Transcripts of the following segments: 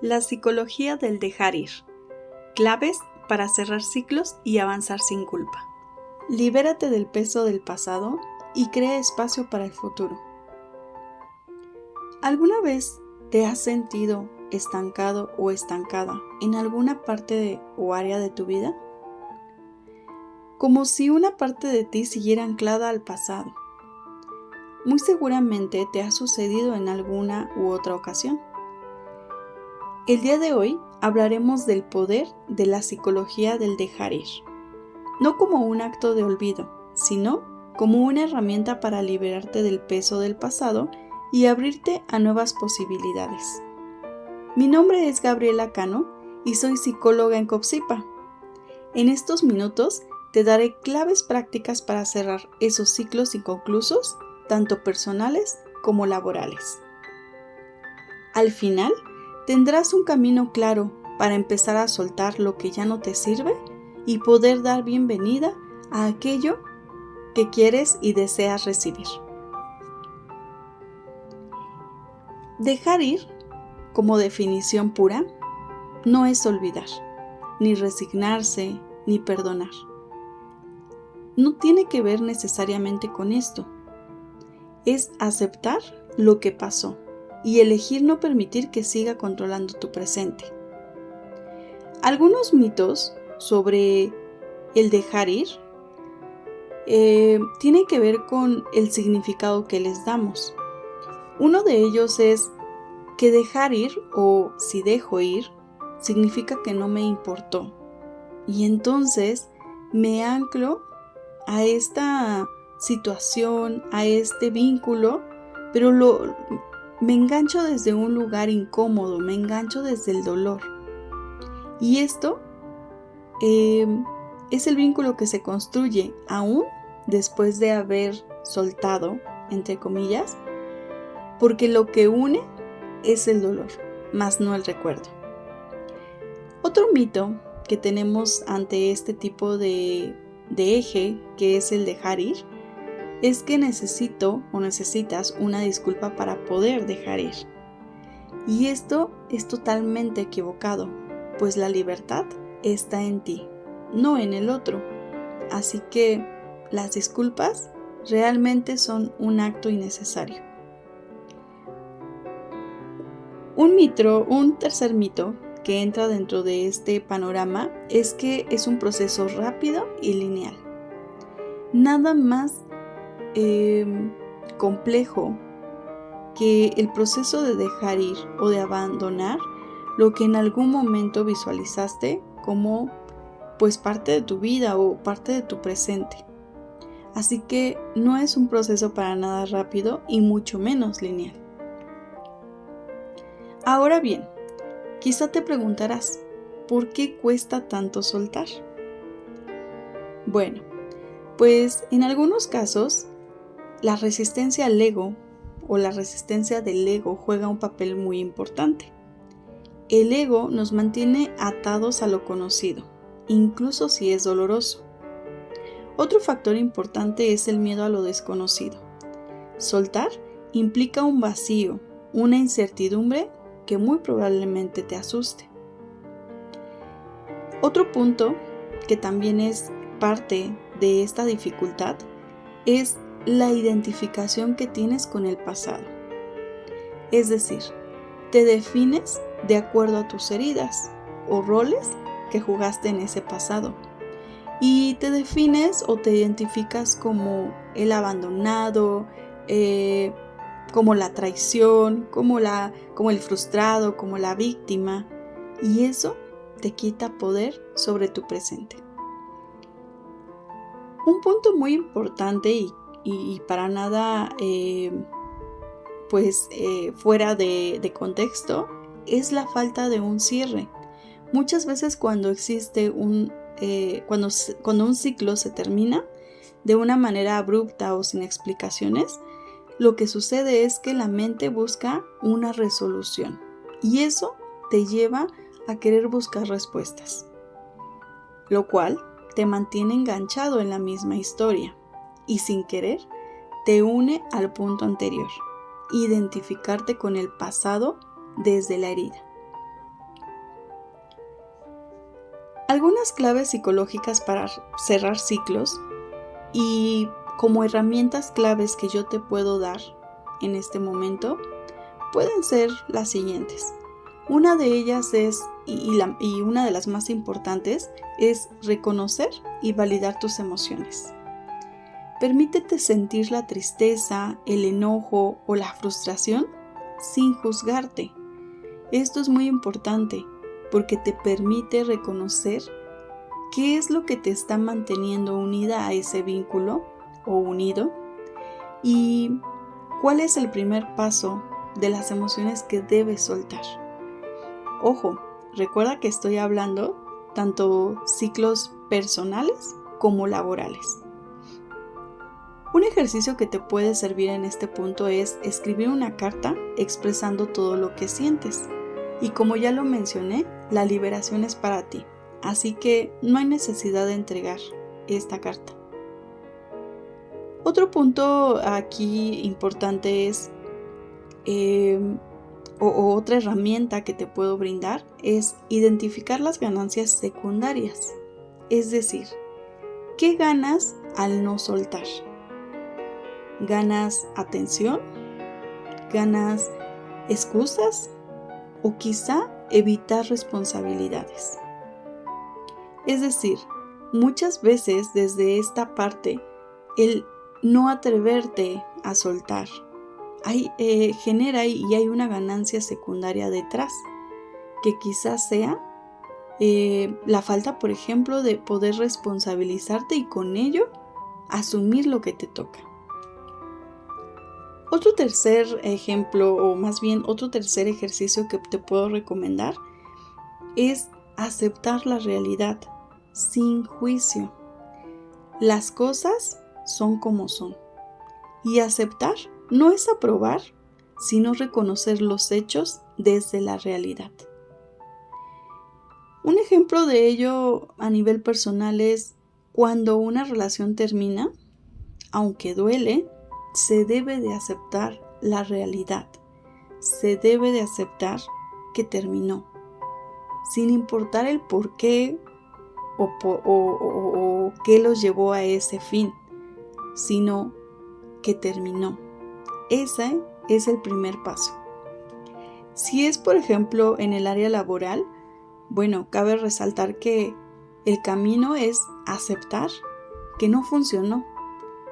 La psicología del dejar ir. Claves para cerrar ciclos y avanzar sin culpa. Libérate del peso del pasado y crea espacio para el futuro. ¿Alguna vez te has sentido estancado o estancada en alguna parte o área de tu vida? Como si una parte de ti siguiera anclada al pasado. Muy seguramente te ha sucedido en alguna u otra ocasión. El día de hoy hablaremos del poder de la psicología del dejar ir, no como un acto de olvido, sino como una herramienta para liberarte del peso del pasado y abrirte a nuevas posibilidades. Mi nombre es Gabriela Cano y soy psicóloga en Copsipa. En estos minutos te daré claves prácticas para cerrar esos ciclos inconclusos, tanto personales como laborales. Al final, tendrás un camino claro para empezar a soltar lo que ya no te sirve y poder dar bienvenida a aquello que quieres y deseas recibir. Dejar ir, como definición pura, no es olvidar, ni resignarse, ni perdonar. No tiene que ver necesariamente con esto. Es aceptar lo que pasó y elegir no permitir que siga controlando tu presente. Algunos mitos sobre el dejar ir tienen que ver con el significado que les damos. Uno de ellos es que dejar ir o si dejo ir significa que no me importó y entonces me anclo a esta situación, a este vínculo, pero me engancho desde un lugar incómodo, me engancho desde el dolor. Y esto es el vínculo que se construye aún después de haber soltado, entre comillas, porque lo que une es el dolor, más no el recuerdo. Otro mito que tenemos ante este tipo de eje, que es el dejar ir, es que necesito o necesitas una disculpa para poder dejar ir. Y esto es totalmente equivocado, pues la libertad está en ti, no en el otro. Así que las disculpas realmente son un acto innecesario. Un tercer mito que entra dentro de este panorama es que es un proceso rápido y lineal. Nada más complejo que el proceso de dejar ir o de abandonar lo que en algún momento visualizaste como pues parte de tu vida o parte de tu presente. Así que no es un proceso para nada rápido y mucho menos lineal. Ahora bien, quizá te preguntarás, ¿por qué cuesta tanto soltar? Bueno, pues en algunos casos la resistencia al ego o la resistencia del ego juega un papel muy importante. El ego nos mantiene atados a lo conocido, incluso si es doloroso. Otro factor importante es el miedo a lo desconocido. Soltar implica un vacío, una incertidumbre que muy probablemente te asuste. Otro punto que también es parte de esta dificultad es la identificación que tienes con el pasado. Es decir, te defines de acuerdo a tus heridas o roles que jugaste en ese pasado. Y te defines o te identificas como el abandonado, como la traición, como el frustrado, como la víctima. Y eso te quita poder sobre tu presente. Un punto muy importante y para nada fuera de contexto es la falta de un cierre. Muchas veces cuando existe cuando un ciclo se termina de una manera abrupta o sin explicaciones, lo que sucede es que la mente busca una resolución y eso te lleva a querer buscar respuestas, lo cual te mantiene enganchado en la misma historia y sin querer te une al punto anterior, identificarte con el pasado desde la herida. Algunas claves psicológicas para cerrar ciclos y como herramientas claves que yo te puedo dar en este momento pueden ser las siguientes. Una de ellas es, y una de las más importantes, es reconocer y validar tus emociones. Permítete sentir la tristeza, el enojo o la frustración sin juzgarte. Esto es muy importante porque te permite reconocer qué es lo que te está manteniendo unida a ese vínculo o unido y cuál es el primer paso de las emociones que debes soltar. Ojo, recuerda que estoy hablando tanto ciclos personales como laborales. Un ejercicio que te puede servir en este punto es escribir una carta expresando todo lo que sientes. Y como ya lo mencioné, la liberación es para ti, así que no hay necesidad de entregar esta carta. Otro punto aquí importante es, otra herramienta que te puedo brindar es identificar las ganancias secundarias. Es decir, ¿qué ganas al no soltar? ¿Ganas atención? ¿Ganas excusas? ¿O quizá evitar responsabilidades? Es decir, muchas veces desde esta parte, el no atreverte a soltar genera y hay una ganancia secundaria detrás, que quizás sea la falta, por ejemplo, de poder responsabilizarte y con ello asumir lo que te toca. Otro tercer ejemplo, o más bien otro tercer ejercicio que te puedo recomendar es aceptar la realidad sin juicio. Las cosas son como son. Y aceptar no es aprobar, sino reconocer los hechos desde la realidad. Un ejemplo de ello a nivel personal es cuando una relación termina, aunque duele, se debe de aceptar la realidad. Se debe de aceptar que terminó, sin importar el por qué o qué los llevó a ese fin, sino que terminó. Ese es el primer paso. Si es, por ejemplo, en el área laboral, bueno, cabe resaltar que el camino es aceptar que no funcionó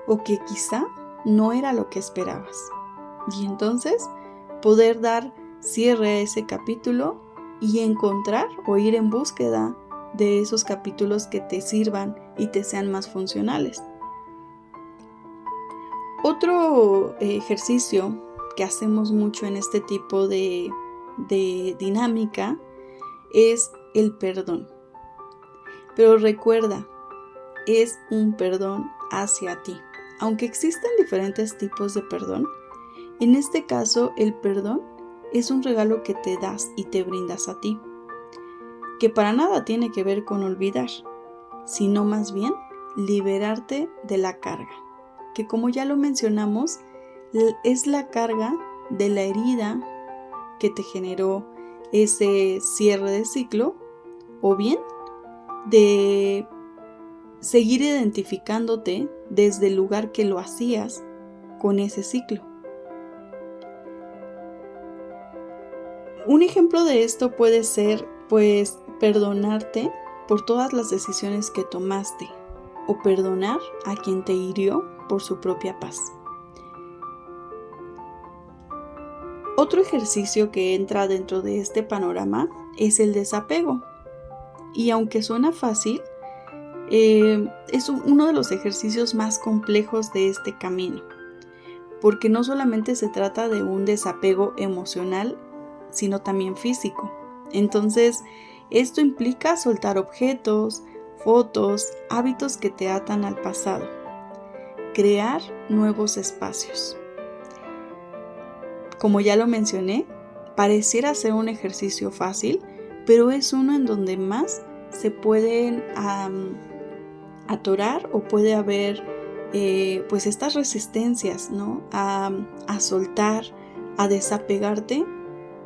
o que quizá no era lo que esperabas. Y entonces poder dar cierre a ese capítulo y encontrar o ir en búsqueda de esos capítulos que te sirvan y te sean más funcionales. Otro ejercicio que hacemos mucho en este tipo de dinámica es el perdón. Pero recuerda, es un perdón hacia ti. Aunque existen diferentes tipos de perdón, en este caso el perdón es un regalo que te das y te brindas a ti, que para nada tiene que ver con olvidar, sino más bien liberarte de la carga, que como ya lo mencionamos, es la carga de la herida que te generó ese cierre de ciclo, o bien de seguir identificándote desde el lugar que lo hacías con ese ciclo. Un ejemplo de esto puede ser, pues, perdonarte por todas las decisiones que tomaste o perdonar a quien te hirió por su propia paz. Otro ejercicio que entra dentro de este panorama es el desapego. Y aunque suena fácil, es uno de los ejercicios más complejos de este camino, porque no solamente se trata de un desapego emocional, sino también físico. Entonces, esto implica soltar objetos, fotos, hábitos que te atan al pasado, crear nuevos espacios. Como ya lo mencioné, pareciera ser un ejercicio fácil, pero es uno en donde más se pueden atorar o puede haber pues estas resistencias, ¿no? A soltar, a desapegarte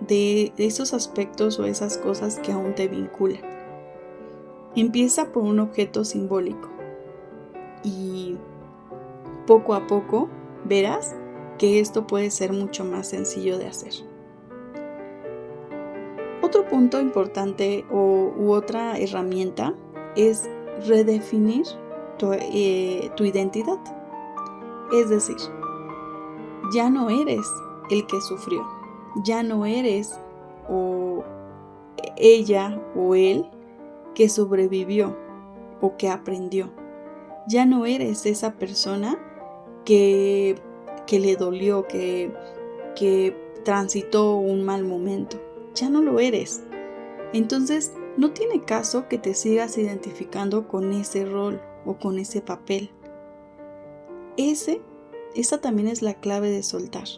de esos aspectos o esas cosas que aún te vinculan. Empieza por un objeto simbólico y poco a poco verás que esto puede ser mucho más sencillo de hacer. Otro punto importante u otra herramienta es redefinir tu identidad. Es decir, ya no eres el que sufrió, ya no eres o ella o él que sobrevivió o que aprendió. Ya no eres esa persona que le dolió, que transitó un mal momento. Ya no lo eres. Entonces, no tiene caso que te sigas identificando con ese rol o con ese papel. Esa también es la clave de soltar.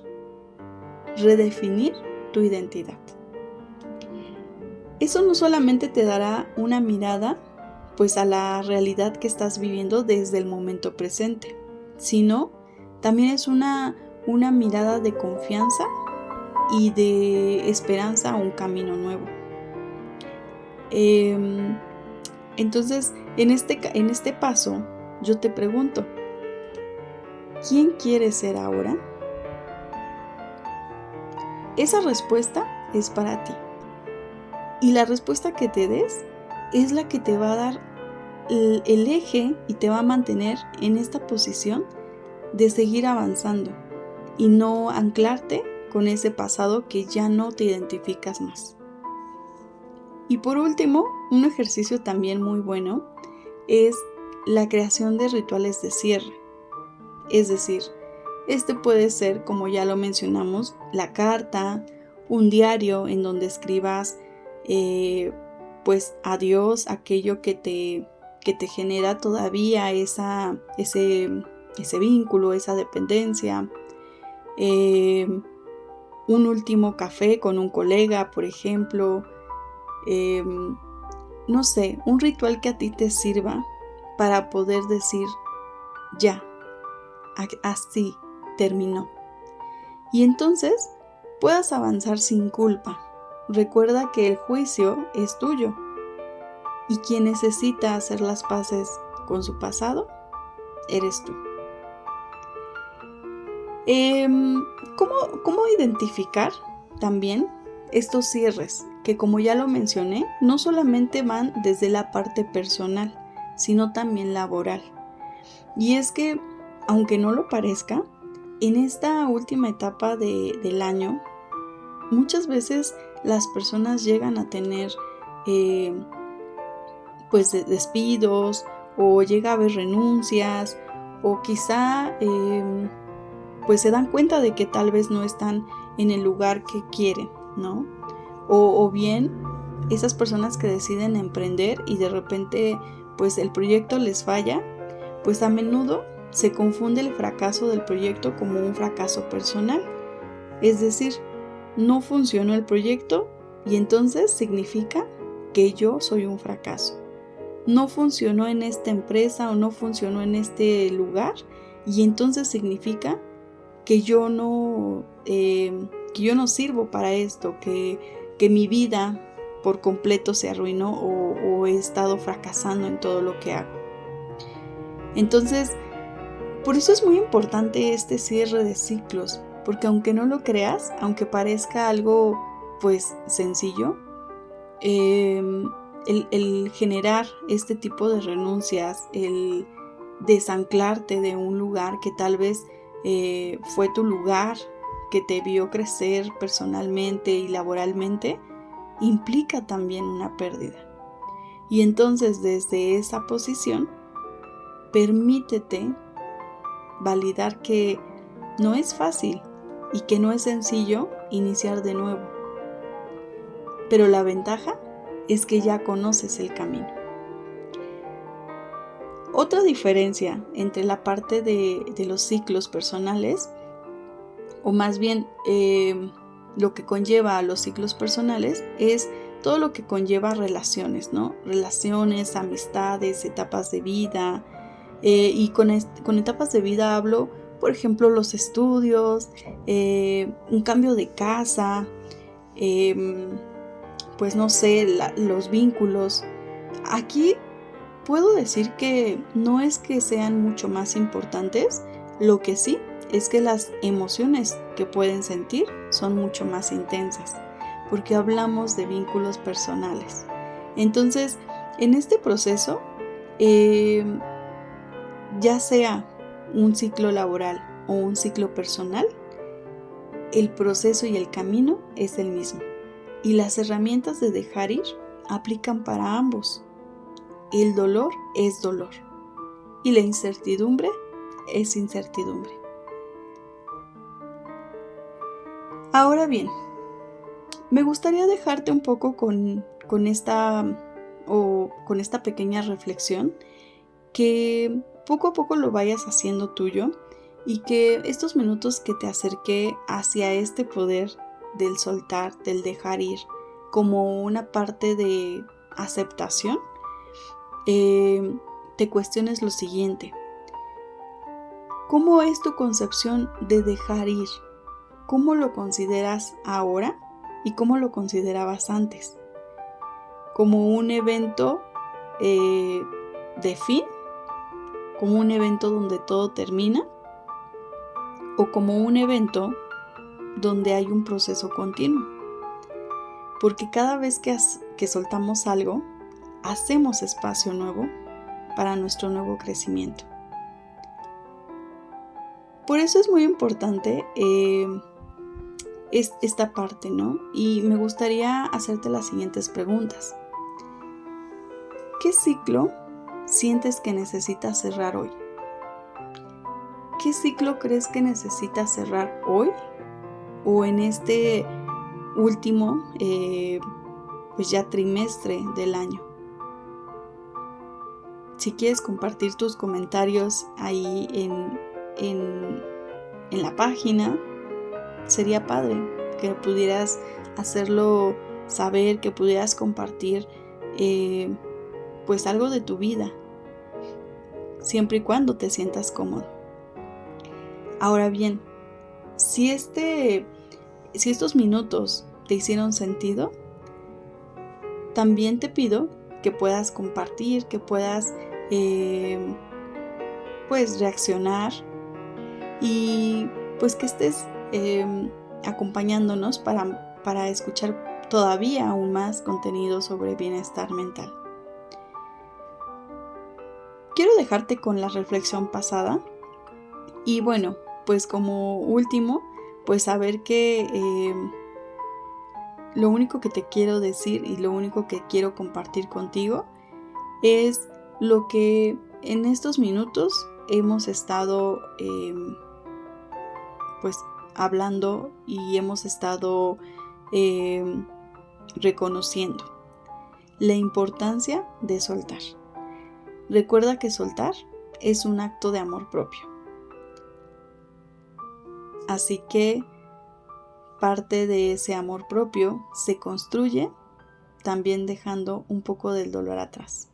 Redefinir tu identidad. Eso no solamente te dará una mirada pues a la realidad que estás viviendo desde el momento presente, sino también es una mirada de confianza y de esperanza a un camino nuevo. Entonces, en este paso, yo te pregunto, ¿quién quieres ser ahora? Esa respuesta es para ti. Y la respuesta que te des es la que te va a dar el eje y te va a mantener en esta posición de seguir avanzando y no anclarte con ese pasado que ya no te identificas más. Y por último, un ejercicio también muy bueno es la creación de rituales de cierre. Es decir, este puede ser, como ya lo mencionamos, la carta, un diario en donde escribas pues adiós, aquello que te genera todavía ese vínculo, esa dependencia, un último café con un colega, por ejemplo, no sé, un ritual que a ti te sirva para poder decir ya, así terminó. Y entonces puedas avanzar sin culpa. Recuerda que el juicio es tuyo y quien necesita hacer las paces con su pasado eres tú. ¿Cómo identificar también estos cierres? Que como ya lo mencioné, no solamente van desde la parte personal, sino también laboral. Y es que, aunque no lo parezca, en esta última etapa del año, muchas veces las personas llegan a tener pues despidos o llega a haber renuncias o quizá pues se dan cuenta de que tal vez no están en el lugar que quieren, ¿no? O bien esas personas que deciden emprender y de repente pues el proyecto les falla, pues a menudo se confunde el fracaso del proyecto como un fracaso personal. Es decir, no funcionó el proyecto y entonces significa que yo soy un fracaso. No funcionó en esta empresa o no funcionó en este lugar y entonces significa que yo no sirvo para esto, que mi vida por completo se arruinó o he estado fracasando en todo lo que hago. Entonces, por eso es muy importante este cierre de ciclos, porque aunque no lo creas, aunque parezca algo pues sencillo, el generar este tipo de renuncias, el desanclarte de un lugar que tal vez fue tu lugar, que te vio crecer personalmente y laboralmente, implica también una pérdida. Y entonces desde esa posición, permítete validar que no es fácil y que no es sencillo iniciar de nuevo. Pero la ventaja es que ya conoces el camino. Otra diferencia entre la parte de los ciclos personales, o más bien lo que conlleva a los ciclos personales, es todo lo que conlleva relaciones, ¿no? Relaciones, amistades, etapas de vida. Y con etapas de vida hablo, por ejemplo, los estudios, un cambio de casa, pues no sé, los vínculos. Aquí puedo decir que no es que sean mucho más importantes, lo que sí es que las emociones que pueden sentir son mucho más intensas, porque hablamos de vínculos personales. Entonces, en este proceso, ya sea un ciclo laboral o un ciclo personal, el proceso y el camino es el mismo. Y las herramientas de dejar ir aplican para ambos. El dolor es dolor y la incertidumbre es incertidumbre. Ahora bien, me gustaría dejarte un poco con esta pequeña reflexión, que poco a poco lo vayas haciendo tuyo y que estos minutos que te acerqué hacia este poder del soltar, del dejar ir, como una parte de aceptación, te cuestiones lo siguiente: ¿cómo es tu concepción de dejar ir? ¿Cómo lo consideras ahora y cómo lo considerabas antes? ¿Como un evento de fin? ¿Como un evento donde todo termina? ¿O como un evento donde hay un proceso continuo? Porque cada vez que soltamos algo, hacemos espacio nuevo para nuestro nuevo crecimiento. Por eso es muy importante esta parte, ¿no? Y me gustaría hacerte las siguientes preguntas. ¿Qué ciclo sientes que necesitas cerrar hoy? ¿Qué ciclo crees que necesitas cerrar hoy o en este último pues ya trimestre del año? Si quieres compartir tus comentarios ahí en la página, sería padre que pudieras hacerlo saber, que pudieras compartir pues algo de tu vida, siempre y cuando te sientas cómodo. Ahora bien, si estos minutos te hicieron sentido, también te pido que puedas compartir, que puedas pues reaccionar y pues que estés acompañándonos para escuchar todavía aún más contenido sobre bienestar mental. Quiero dejarte con la reflexión pasada y bueno, pues como último, pues saber que lo único que te quiero decir y lo único que quiero compartir contigo es lo que en estos minutos hemos estado pues hablando y hemos estado reconociendo la importancia de soltar. Recuerda que soltar es un acto de amor propio. Así que parte de ese amor propio se construye también dejando un poco del dolor atrás.